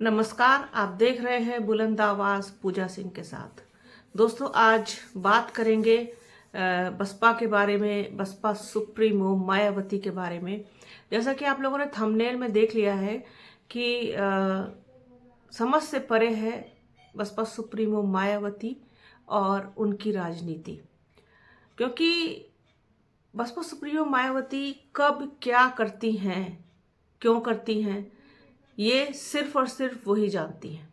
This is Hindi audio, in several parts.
नमस्कार, आप देख रहे हैं बुलंद आवाज पूजा सिंह के साथ। दोस्तों, आज बात करेंगे बसपा के बारे में, बसपा सुप्रीमो मायावती के बारे में। जैसा कि आप लोगों ने थंबनेल में देख लिया है कि समझ से परे है बसपा सुप्रीमो मायावती और उनकी राजनीति। क्योंकि बसपा सुप्रीमो मायावती कब क्या करती हैं, क्यों करती हैं, ये सिर्फ और सिर्फ वही जानती हैं।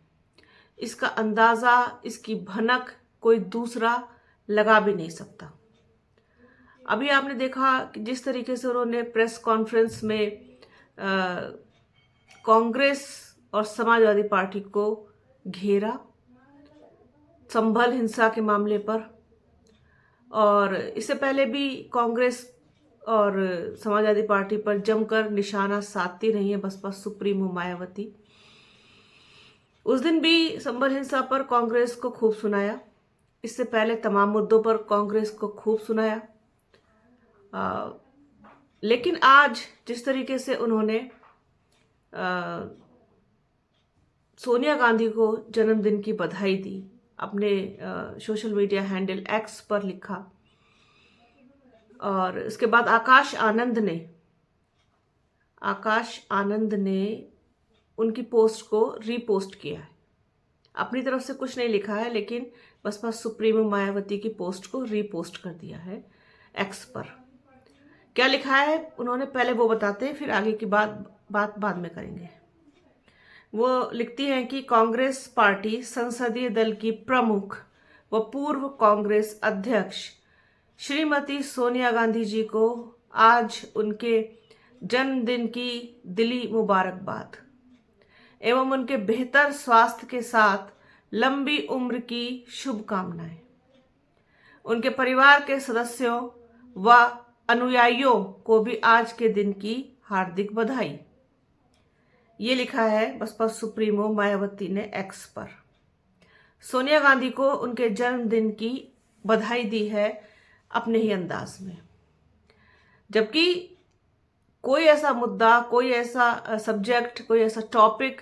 इसका अंदाज़ा, इसकी भनक कोई दूसरा लगा भी नहीं सकता। अभी आपने देखा कि जिस तरीके से उन्होंने प्रेस कॉन्फ्रेंस में कांग्रेस और समाजवादी पार्टी को घेरा संभल हिंसा के मामले पर, और इससे पहले भी कांग्रेस और समाजवादी पार्टी पर जमकर निशाना साधती रही है बसपा सुप्रीमो मायावती। उस दिन भी संभल हिंसा पर कांग्रेस को खूब सुनाया, इससे पहले तमाम मुद्दों पर कांग्रेस को खूब सुनाया। लेकिन आज जिस तरीके से उन्होंने सोनिया गांधी को जन्मदिन की बधाई दी, अपने सोशल मीडिया हैंडल एक्स पर लिखा, और इसके बाद आकाश आनंद ने उनकी पोस्ट को रीपोस्ट किया है। अपनी तरफ से कुछ नहीं लिखा है, लेकिन बसपा सुप्रीमो मायावती की पोस्ट को रीपोस्ट कर दिया है एक्स पर। क्या लिखा है उन्होंने, पहले वो बताते हैं, फिर आगे की बात बाद में करेंगे। वो लिखती हैं कि कांग्रेस पार्टी संसदीय दल की प्रमुख व पूर्व कांग्रेस अध्यक्ष श्रीमती सोनिया गांधी जी को आज उनके जन्मदिन की दिली मुबारकबाद एवं उनके बेहतर स्वास्थ्य के साथ लंबी उम्र की शुभकामनाएं। उनके परिवार के सदस्यों व अनुयायियों को भी आज के दिन की हार्दिक बधाई। ये लिखा है बसपा सुप्रीमो मायावती ने एक्स पर। सोनिया गांधी को उनके जन्मदिन की बधाई दी है अपने ही अंदाज में। जबकि कोई ऐसा मुद्दा, कोई ऐसा सब्जेक्ट, कोई ऐसा टॉपिक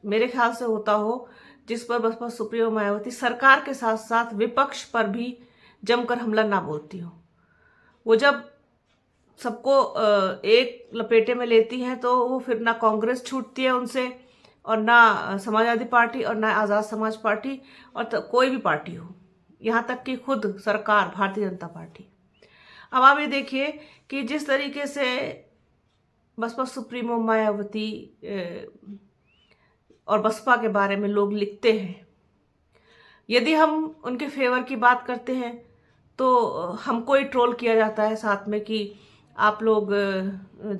मेरे ख्याल से होता हो जिस पर बसपा सुप्रीमो मायावती सरकार के साथ साथ विपक्ष पर भी जमकर हमला ना बोलती हो। वो जब सबको एक लपेटे में लेती हैं तो वो फिर ना कांग्रेस छूटती है उनसे, और ना समाजवादी पार्टी, और ना आज़ाद समाज पार्टी, और कोई भी पार्टी हो, यहाँ तक कि खुद सरकार भारतीय जनता पार्टी। अब आप ये देखिए कि जिस तरीके से बसपा सुप्रीमो मायावती और बसपा के बारे में लोग लिखते हैं, यदि हम उनके फेवर की बात करते हैं तो हमको ही ट्रोल किया जाता है साथ में कि आप लोग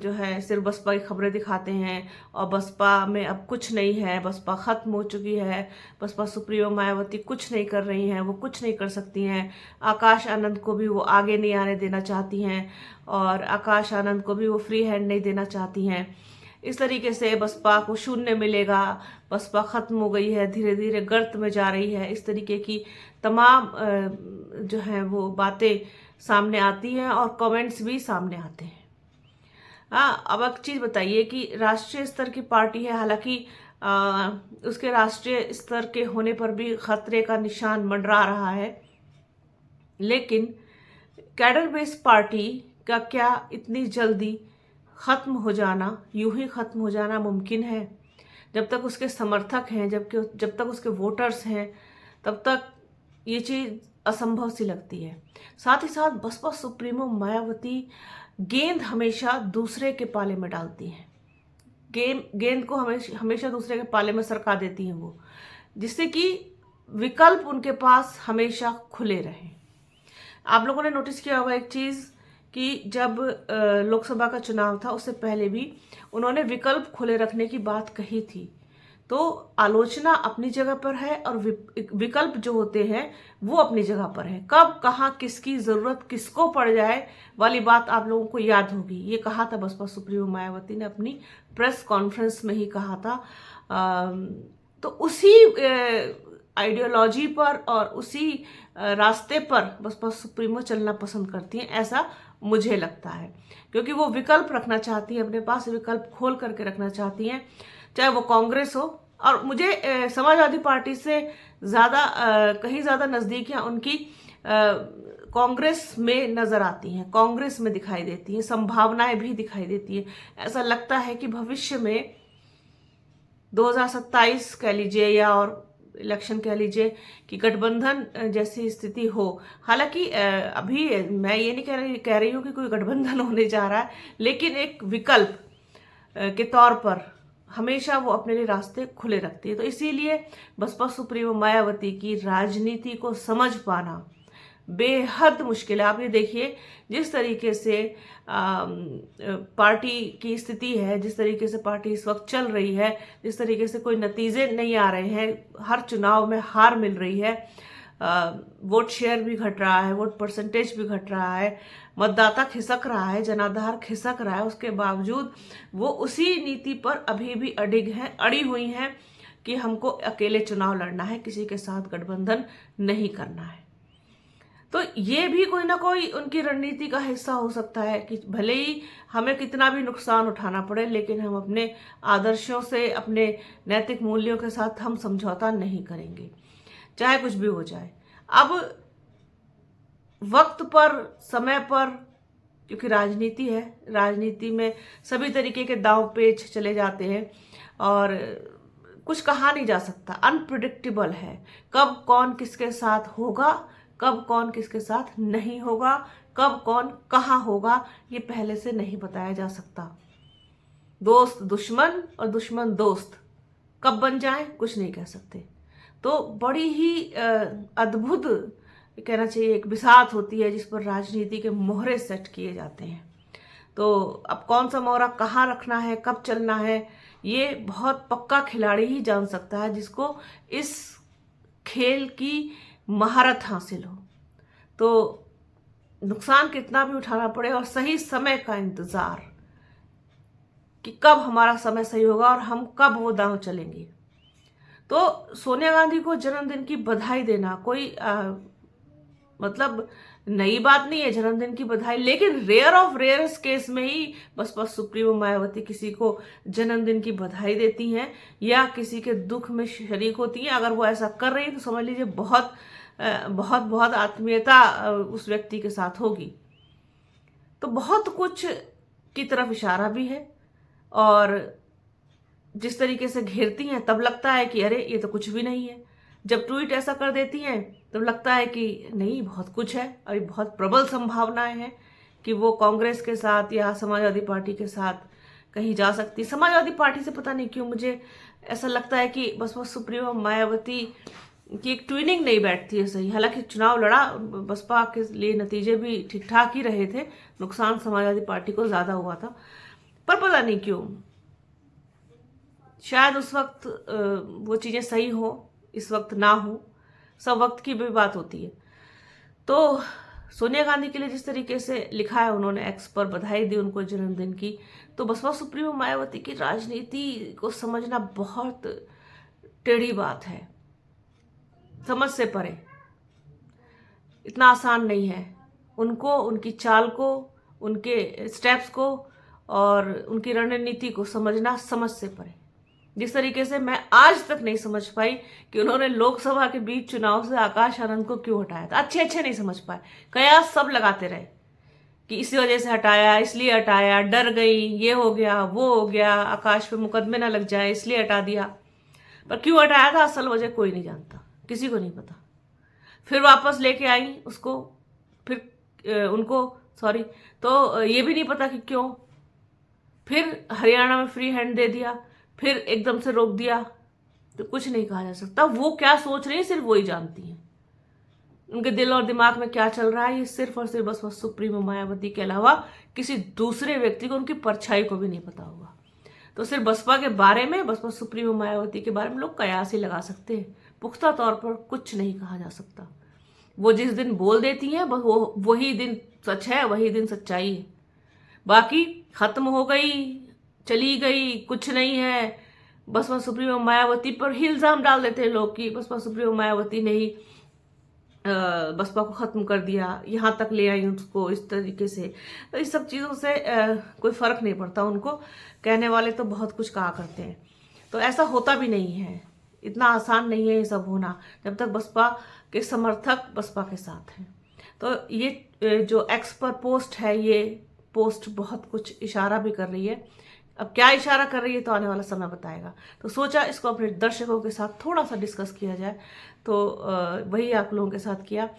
जो है सिर्फ बसपा की खबरें दिखाते हैं और बसपा में अब कुछ नहीं है, बसपा ख़त्म हो चुकी है, बसपा सुप्रीमो मायावती कुछ नहीं कर रही हैं, वो कुछ नहीं कर सकती हैं। आकाश आनंद को भी वो आगे नहीं आने देना चाहती हैं, और आकाश आनंद को भी वो फ्री हैंड नहीं देना चाहती हैं। इस तरीके से बसपा को शून्य मिलेगा, बसपा ख़त्म हो गई है, धीरे धीरे गर्त में जा रही है, इस तरीके की तमाम जो है वो बातें सामने आती हैं और कमेंट्स भी सामने आते हैं। हाँ, अब एक चीज़ बताइए कि राष्ट्रीय स्तर की पार्टी है, हालांकि उसके राष्ट्रीय स्तर के होने पर भी खतरे का निशान मंडरा रहा है, लेकिन कैडर बेस्ड पार्टी का क्या इतनी जल्दी ख़त्म हो जाना, यूं ही ख़त्म हो जाना मुमकिन है? जब तक उसके समर्थक हैं, जब तक उसके वोटर्स हैं, तब तक ये चीज़ असंभव सी लगती है। साथ ही साथ बसपा सुप्रीमो मायावती गेंद हमेशा दूसरे के पाले में डालती हैं, गेंद को हमेशा दूसरे के पाले में सरका देती हैं वो, जिससे कि विकल्प उनके पास हमेशा खुले रहें। आप लोगों ने नोटिस किया होगा एक चीज़ कि जब लोकसभा का चुनाव था उससे पहले भी उन्होंने विकल्प खुले रखने की बात कही थी। तो आलोचना अपनी जगह पर है और विकल्प जो होते हैं वो अपनी जगह पर है। कब कहाँ किसकी ज़रूरत किसको पड़ जाए वाली बात आप लोगों को याद होगी। ये कहा था बसपा सुप्रीमो मायावती ने अपनी प्रेस कॉन्फ्रेंस में ही कहा था। तो उसी आइडियोलॉजी पर और उसी रास्ते पर बसपा सुप्रीमो चलना पसंद करती हैं, ऐसा मुझे लगता है, क्योंकि वो विकल्प रखना चाहती हैं, अपने पास विकल्प खोल करके रखना चाहती हैं। चाहे वो कांग्रेस हो, और मुझे समाजवादी पार्टी से ज़्यादा कहीं ज़्यादा नज़दीकियाँ उनकी कांग्रेस में नज़र आती हैं, कांग्रेस में दिखाई देती हैं, संभावनाएं भी दिखाई देती हैं। ऐसा लगता है कि भविष्य में 2027 कह लीजिए या और इलेक्शन कह लीजिए कि गठबंधन जैसी स्थिति हो। हालांकि अभी मैं ये नहीं कह रही हूँ कि कोई गठबंधन होने जा रहा है, लेकिन एक विकल्प के तौर पर हमेशा वो अपने लिए रास्ते खुले रखती है। तो इसीलिए बसपा सुप्रीमो मायावती की राजनीति को समझ पाना बेहद मुश्किल है। आप ये देखिए जिस तरीके से पार्टी की स्थिति है, जिस तरीके से पार्टी इस वक्त चल रही है, जिस तरीके से कोई नतीजे नहीं आ रहे हैं, हर चुनाव में हार मिल रही है, वोट शेयर भी घट रहा है, वोट परसेंटेज भी घट रहा है, मतदाता खिसक रहा है, जनाधार खिसक रहा है, उसके बावजूद वो उसी नीति पर अभी भी अड़ी हुई हैं कि हमको अकेले चुनाव लड़ना है, किसी के साथ गठबंधन नहीं करना है। तो ये भी कोई ना कोई उनकी रणनीति का हिस्सा हो सकता है कि भले ही हमें कितना भी नुकसान उठाना पड़े, लेकिन हम अपने आदर्शों से, अपने नैतिक मूल्यों के साथ हम समझौता नहीं करेंगे, चाहे कुछ भी हो जाए। अब वक्त पर, समय पर, क्योंकि राजनीति है, राजनीति में सभी तरीके के दांव पेच चले जाते हैं और कुछ कहा नहीं जा सकता, अनप्रिडिक्टेबल है। कब कौन किसके साथ होगा, कब कौन किसके साथ नहीं होगा, कब कौन कहाँ होगा, ये पहले से नहीं बताया जा सकता। दोस्त दुश्मन और दुश्मन दोस्त कब बन जाए कुछ नहीं कह सकते। तो बड़ी ही अद्भुत कहना चाहिए एक बिसात होती है जिस पर राजनीति के मोहरे सेट किए जाते हैं। तो अब कौन सा मोहरा कहाँ रखना है, कब चलना है, ये बहुत पक्का खिलाड़ी ही जान सकता है, जिसको इस खेल की महारत हासिल हो। तो नुकसान कितना भी उठाना पड़े और सही समय का इंतजार कि कब हमारा समय सही होगा और हम कब वो दांव चलेंगे। तो सोनिया गांधी को जन्मदिन की बधाई देना कोई मतलब नई बात नहीं है, जन्मदिन की बधाई, लेकिन रेयर ऑफ रेयरस्ट केस में ही बसपा सुप्रीमो मायावती किसी को जन्मदिन की बधाई देती हैं या किसी के दुख में शरीक होती हैं। अगर वो ऐसा कर रही है तो समझ लीजिए बहुत बहुत बहुत आत्मीयता उस व्यक्ति के साथ होगी। तो बहुत कुछ की तरफ इशारा भी है और जिस तरीके से घेरती हैं तब लगता है कि अरे ये तो कुछ भी नहीं है। जब ट्वीट ऐसा कर देती हैं तब लगता है कि नहीं बहुत कुछ है, अभी बहुत प्रबल संभावनाएं हैं कि वो कांग्रेस के साथ या समाजवादी पार्टी के साथ कहीं जा सकती। समाजवादी पार्टी से पता नहीं क्यों मुझे ऐसा लगता है कि बसपा सुप्रीमो मायावती की एक ट्विनिंग नहीं बैठती है सही। हालांकि चुनाव लड़ा, बसपा के लिए नतीजे भी ठीक ठाक ही रहे थे, नुकसान समाजवादी पार्टी को ज़्यादा हुआ था, पर पता नहीं क्यों शायद उस वक्त वो चीज़ें सही हो, इस वक्त ना हो, सब वक्त की भी बात होती है। तो सोनिया गांधी के लिए जिस तरीके से लिखा है उन्होंने एक्स पर, बधाई दी उनको जन्मदिन की, तो बसपा सुप्रीमो मायावती की राजनीति को समझना बहुत टेढ़ी बात है, समझ से परे, इतना आसान नहीं है। उनको, उनकी चाल को, उनके स्टेप्स को और उनकी रणनीति को समझना समझ से परे। जिस तरीके से मैं आज तक नहीं समझ पाई कि उन्होंने लोकसभा के बीच चुनाव से आकाश आनंद को क्यों हटाया था। अच्छे नहीं समझ पाए, कयास सब लगाते रहे कि इसी वजह से हटाया, इसलिए हटाया, डर गई, ये हो गया, वो हो गया, आकाश पे मुकदमे ना लग जाए इसलिए हटा दिया। पर क्यों हटाया था असल वजह कोई नहीं जानता, किसी को नहीं पता। फिर वापस लेके आई उसको, फिर उनको सॉरी, तो ये भी नहीं पता कि क्यों। फिर हरियाणा में फ्री हैंड दे दिया, फिर एकदम से रोक दिया, तो कुछ नहीं कहा जा सकता। वो क्या सोच रही है सिर्फ वही जानती हैं, उनके दिल और दिमाग में क्या चल रहा है ये सिर्फ और सिर्फ बस सुप्रीमो मायावती के अलावा किसी दूसरे व्यक्ति को, उनकी परछाई को भी नहीं पता होगा। तो सिर्फ बसपा के बारे में, बसपा सुप्रीमो मायावती के बारे में लोग कयास ही लगा सकते हैं, पुख्ता तौर पर कुछ नहीं कहा जा सकता। वो जिस दिन बोल देती हैं वो वही दिन सच है, वही दिन सच्चाई है। बाकी खत्म हो गई, चली गई, कुछ नहीं है। बसपा सुप्रीमो मायावती पर ही इल्जाम डाल देते हैं लोग कि बसपा सुप्रीमो मायावती ने ही बसपा को खत्म कर दिया, यहाँ तक ले आई उसको इस तरीके से। तो इस सब चीज़ों से कोई फर्क नहीं पड़ता उनको, कहने वाले तो बहुत कुछ कहा करते हैं। तो ऐसा होता भी नहीं है, इतना आसान नहीं है ये सब होना, जब तक बसपा के समर्थक बसपा के साथ हैं। तो ये जो एक्स पर पोस्ट है, ये पोस्ट बहुत कुछ इशारा भी कर रही है। अब क्या इशारा कर रही है तो आने वाला समय बताएगा। तो सोचा इसको अपने दर्शकों के साथ थोड़ा सा डिस्कस किया जाए, तो वही आप लोगों के साथ किया।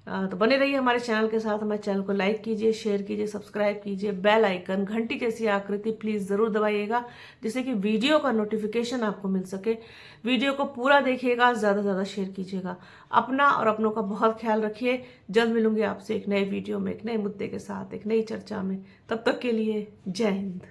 तो बने रहिए हमारे चैनल के साथ। हमारे चैनल को लाइक कीजिए, शेयर कीजिए, सब्सक्राइब कीजिए, बेल आइकन घंटी जैसी आकृति प्लीज़ ज़रूर दबाइएगा, जिससे कि वीडियो का नोटिफिकेशन आपको मिल सके। वीडियो को पूरा देखिएगा, ज़्यादा से ज़्यादा शेयर कीजिएगा। अपना और अपनों का बहुत ख्याल रखिए। जल्द मिलूंगी आपसे एक नए वीडियो में, एक नए मुद्दे के साथ, एक नई चर्चा में। तब तक के लिए जय हिंद।